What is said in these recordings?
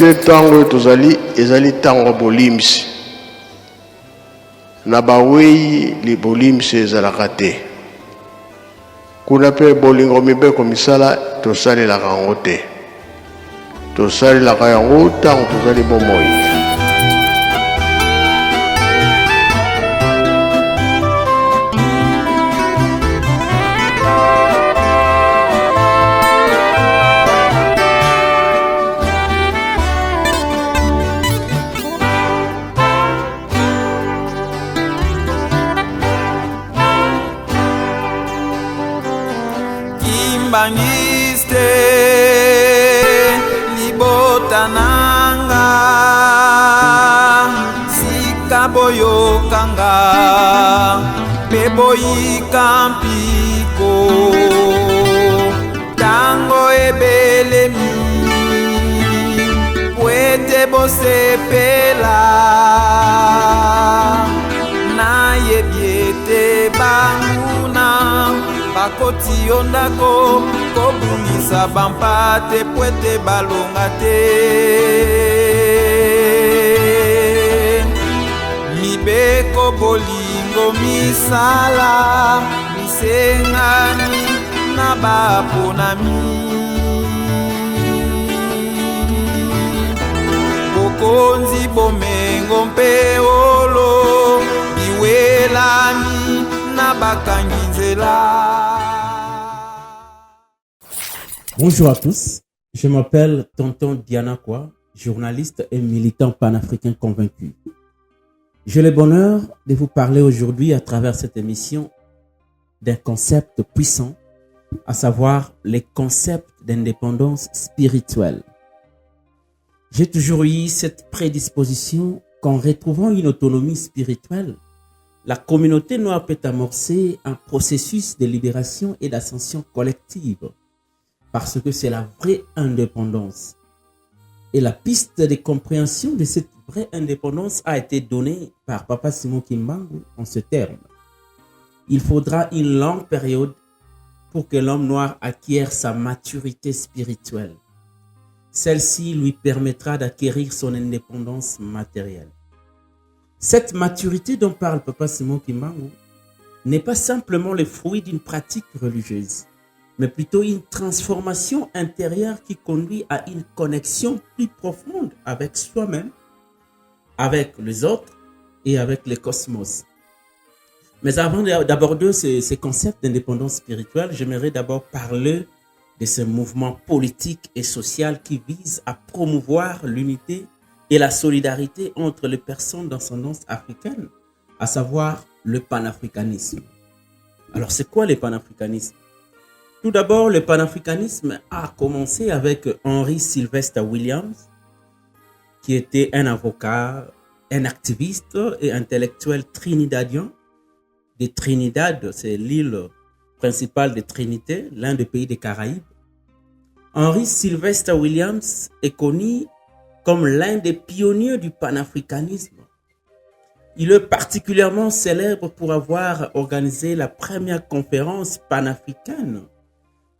mpe ntango tozali ezali ntango bolimsi na bawei li bolimsi ezalaka te kuna mpe bolingo mibeko misala tosalelaka yango te tosalelaka yango ntango tozali bomoi. Bangiste libotananga sikaboyo kanga beboyi kampiko tango ebelemi puete bosepela na yebiete banguna bakoti ondako kobungisa bampate pwete balonga te mibeko bolingo misala misengani na baponami bokonzi bomengo mpe olo iwelami na bakangi nzela. Bonjour à tous, je m'appelle Tonton Dianakwa, journaliste et militant panafricain convaincu. J'ai le bonheur de vous parler aujourd'hui à travers cette émission d'un concept puissant, à savoir les concepts d'indépendance spirituelle. J'ai toujours eu cette prédisposition qu'en retrouvant une autonomie spirituelle, la communauté noire peut amorcer un processus de libération et d'ascension collective. Parce que c'est la vraie indépendance. Et la piste de compréhension de cette vraie indépendance a été donnée par Papa Simon Kimbangu en ce terme. Il faudra une longue période pour que l'homme noir acquiert sa maturité spirituelle. Celle-ci lui permettra d'acquérir son indépendance matérielle. Cette maturité dont parle Papa Simon Kimbangu n'est pas simplement le fruit d'une pratique religieuse, mais plutôt une transformation intérieure qui conduit à une connexion plus profonde avec soi-même, avec les autres et avec le cosmos. Mais avant d'aborder ces concepts d'indépendance spirituelle, j'aimerais d'abord parler de ce mouvement politique et social qui vise à promouvoir l'unité et la solidarité entre les personnes d'ascendance africaine, à savoir le panafricanisme. Alors, c'est quoi le panafricanisme? Tout d'abord, le panafricanisme a commencé avec Henry Sylvester Williams, qui était un avocat, un activiste et intellectuel trinidadien. De Trinidad, c'est l'île principale de Trinité, l'un des pays des Caraïbes. Henry Sylvester Williams est connu comme l'un des pionniers du panafricanisme. Il est particulièrement célèbre pour avoir organisé la première conférence panafricaine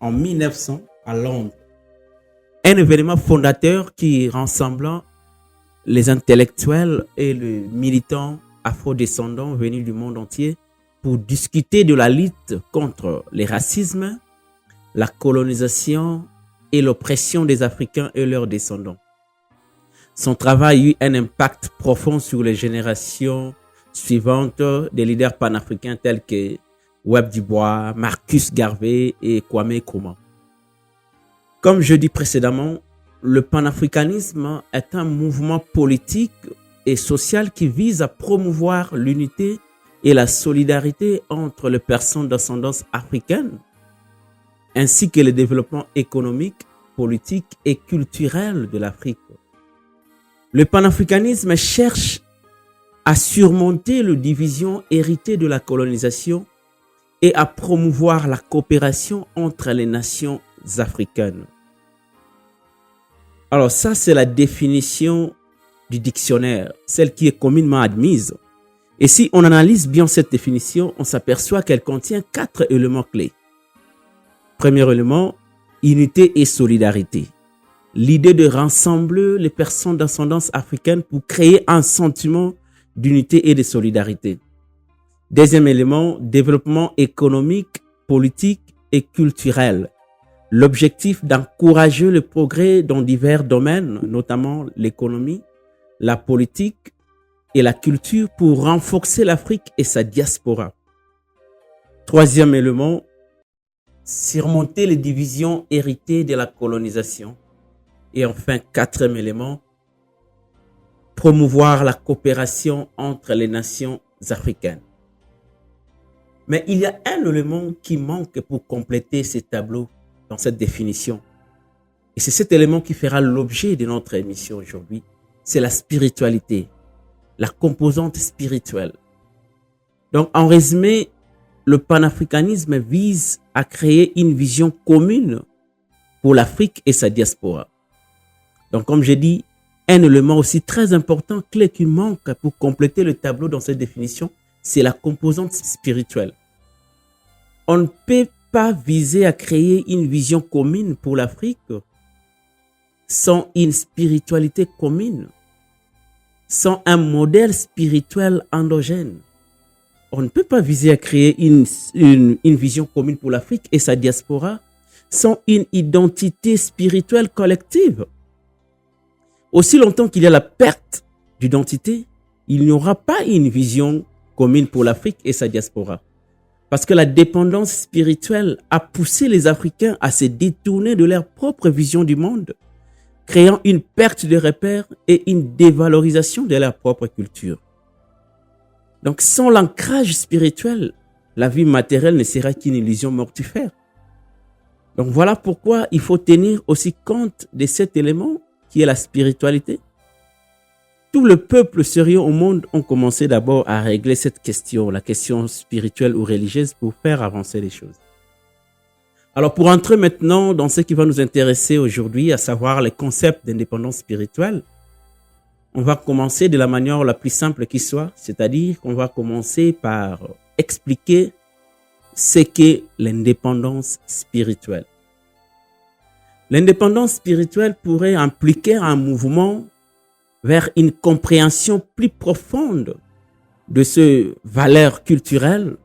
en 1900 à Londres. Un événement fondateur qui rassemblant les intellectuels et les militants afro-descendants venus du monde entier pour discuter de la lutte contre le racisme, la colonisation et l'oppression des Africains et leurs descendants. Son travail a eu un impact profond sur les générations suivantes des leaders panafricains tels que Webb Du Bois, Marcus Garvey et Kwame Nkrumah. Comme je dis précédemment, le panafricanisme est un mouvement politique et social qui vise à promouvoir l'unité et la solidarité entre les personnes d'ascendance africaine, ainsi que le développement économique, politique et culturel de l'Afrique. Le panafricanisme cherche à surmonter les divisions héritées de la colonisation et à promouvoir la coopération entre les nations africaines. Alors ça, c'est la définition du dictionnaire, celle qui est communément admise. Et si on analyse bien cette définition, on s'aperçoit qu'elle contient 4 éléments clés. Premier élément, unité et solidarité. l'idée de rassembler les personnes d'ascendance africaine pour créer un sentiment d'unité et de solidarité. Deuxième élément, développement économique, politique et culturel. L'objectif d'encourager le progrès dans divers domaines, notamment l'économie, la politique et la culture pour renforcer l'Afrique et sa diaspora. Troisième élément, surmonter les divisions héritées de la colonisation. Et enfin, quatrième élément, promouvoir la coopération entre les nations africaines. Mais il y a un élément qui manque pour compléter ce tableau dans cette définition. Et c'est cet élément qui fera l'objet de notre émission aujourd'hui. C'est la spiritualité, la composante spirituelle. Donc, en résumé, le panafricanisme vise à créer une vision commune pour l'Afrique et sa diaspora. Donc, comme j'ai dit, un élément aussi très important, clé qui manque pour compléter le tableau dans cette définition, c'est la composante spirituelle. On ne peut pas viser à créer une vision commune pour l'Afrique sans une spiritualité commune, sans un modèle spirituel endogène. On ne peut pas viser à créer une vision commune pour l'Afrique et sa diaspora sans une identité spirituelle collective. Aussi longtemps qu'il y a la perte d'identité, il n'y aura pas une vision commune pour l'Afrique et sa diaspora. Parce que la dépendance spirituelle a poussé les Africains à se détourner de leur propre vision du monde, créant une perte de repères et une dévalorisation de leur propre culture. Donc, sans l'ancrage spirituel, la vie matérielle ne sera qu'une illusion mortifère. Donc, voilà pourquoi il faut tenir aussi compte de cet élément qui est la spiritualité. Tout le peuple sérieux au monde ont commencé d'abord à régler cette question, la question spirituelle ou religieuse, pour faire avancer les choses. Alors, pour entrer maintenant dans ce qui va nous intéresser aujourd'hui, à savoir les concepts d'indépendance spirituelle, on va commencer de la manière la plus simple qui soit, c'est-à-dire qu'on va commencer par expliquer ce qu'est l'indépendance spirituelle. L'indépendance spirituelle pourrait impliquer un mouvement vers une compréhension plus profonde de ces valeurs culturelles,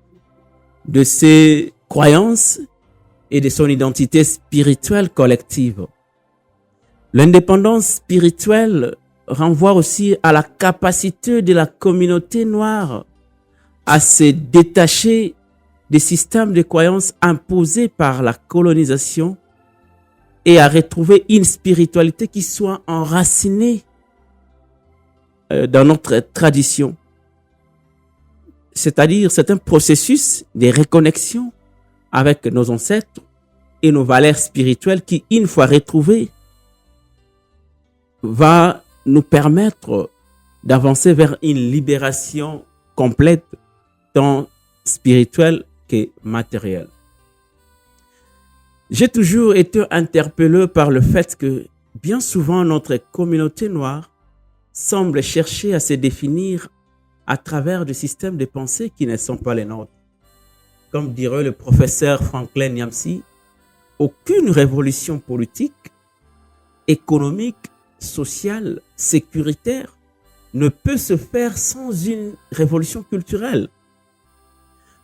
de ses croyances et de son identité spirituelle collective. L'indépendance spirituelle renvoie aussi à la capacité de la communauté noire à se détacher des systèmes de croyances imposés par la colonisation et à retrouver une spiritualité qui soit enracinée dans notre tradition. C'est-à-dire, c'est un processus de reconnexion avec nos ancêtres et nos valeurs spirituelles qui, une fois retrouvées, va nous permettre d'avancer vers une libération complète, tant spirituelle que matérielle. J'ai toujours été interpellé par le fait que bien souvent notre communauté noire semble chercher à se définir à travers des systèmes de pensée qui ne sont pas les nôtres. Comme dirait le professeur Franklin Nyamsi, aucune révolution politique, économique, sociale, sécuritaire ne peut se faire sans une révolution culturelle.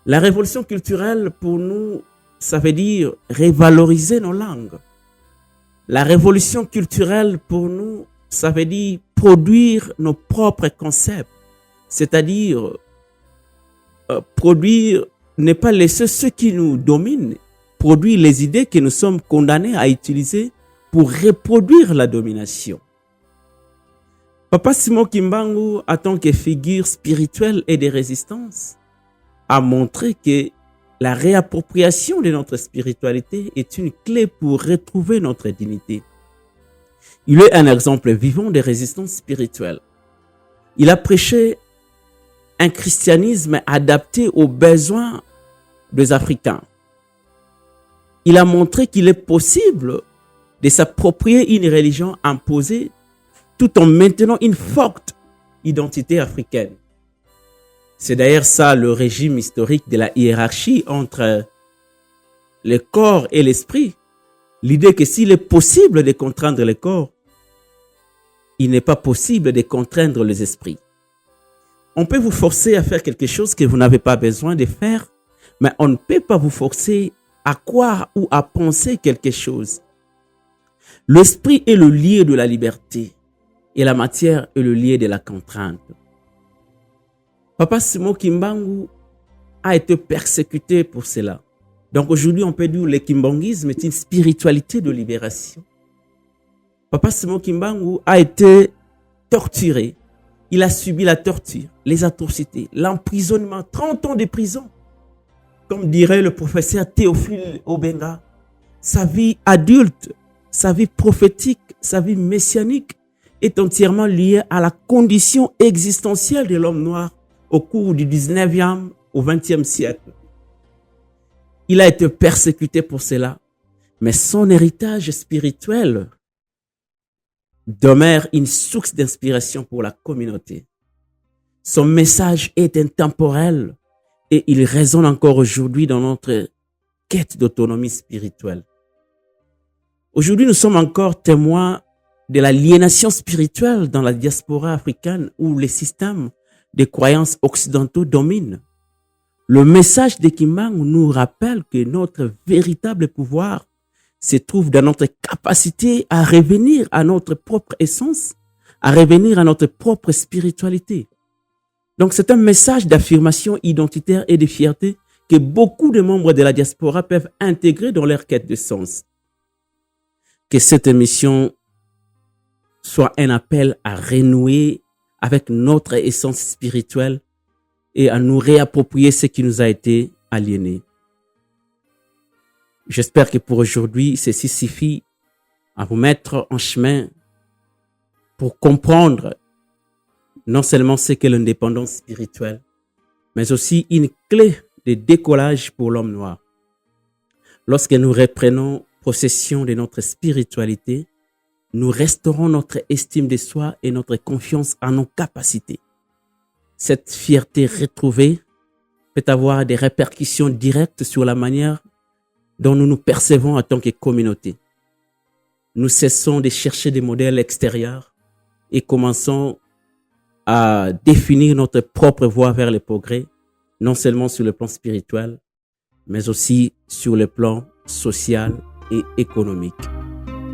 La révolution culturelle, pour nous, ça veut dire revaloriser nos langues. La révolution culturelle, pour nous, ça veut dire produire nos propres concepts. C'est-à-dire produire, ne pas laisser ceux qui nous dominent, produire les idées que nous sommes condamnés à utiliser pour reproduire la domination. Papa Simon Kimbangu, en tant que figure spirituelle et de résistance, a montré que la réappropriation de notre spiritualité est une clé pour retrouver notre dignité. Il est un exemple vivant de résistance spirituelle. Il a prêché un christianisme adapté aux besoins des Africains. Il a montré qu'il est possible de s'approprier une religion imposée tout en maintenant une forte identité africaine. C'est d'ailleurs ça le régime historique de la hiérarchie entre le corps et l'esprit L'idée que s'il est possible de contraindre le corps, il n'est pas possible de contraindre les esprits. On peut vous forcer à faire quelque chose que vous n'avez pas besoin de faire, mais on ne peut pas vous forcer à croire ou à penser quelque chose. L'esprit est le lieu de la liberté et la matière est le lieu de la contrainte. Papa Simon Kimbangu a été persécuté pour cela. Donc aujourd'hui, on peut dire que le kimbanguisme est une spiritualité de libération. Papa Simon Kimbangu a été torturé. Il a subi la torture, les atrocités, l'emprisonnement, 30 ans de prison. Comme dirait le professeur Théophile Obenga, sa vie adulte, sa vie prophétique, sa vie messianique est entièrement liée à la condition existentielle de l'homme noir au cours du 19e au 20e siècle. Il a été persécuté pour cela, mais son héritage spirituel demeure une source d'inspiration pour la communauté. Son message est intemporel et il résonne encore aujourd'hui dans notre quête d'autonomie spirituelle. Aujourd'hui, nous sommes encore témoins de l'aliénation spirituelle dans la diaspora africaine où les systèmes de croyances occidentaux dominent. Le message de Kimbangu nous rappelle que notre véritable pouvoir se trouve dans notre capacité à revenir à notre propre essence, à revenir à notre propre spiritualité. Donc c'est un message d'affirmation identitaire et de fierté que beaucoup de membres de la diaspora peuvent intégrer dans leur quête de sens. Que cette émission soit un appel à renouer avec notre essence spirituelle et à nous réapproprier ce qui nous a été aliéné. J'espère que pour aujourd'hui, ceci suffit à vous mettre en chemin pour comprendre non seulement ce qu'est l'indépendance spirituelle, mais aussi une clé de décollage pour l'homme noir. Lorsque nous reprenons possession de notre spiritualité, nous restaurons notre estime de soi et notre confiance en nos capacités. Cette fierté retrouvée peut avoir des répercussions directes sur la manière dont nous nous percevons en tant que communauté. Nous cessons de chercher des modèles extérieurs et commençons à définir notre propre voie vers le progrès, non seulement sur le plan spirituel, mais aussi sur le plan social et économique.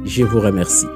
Je vous remercie.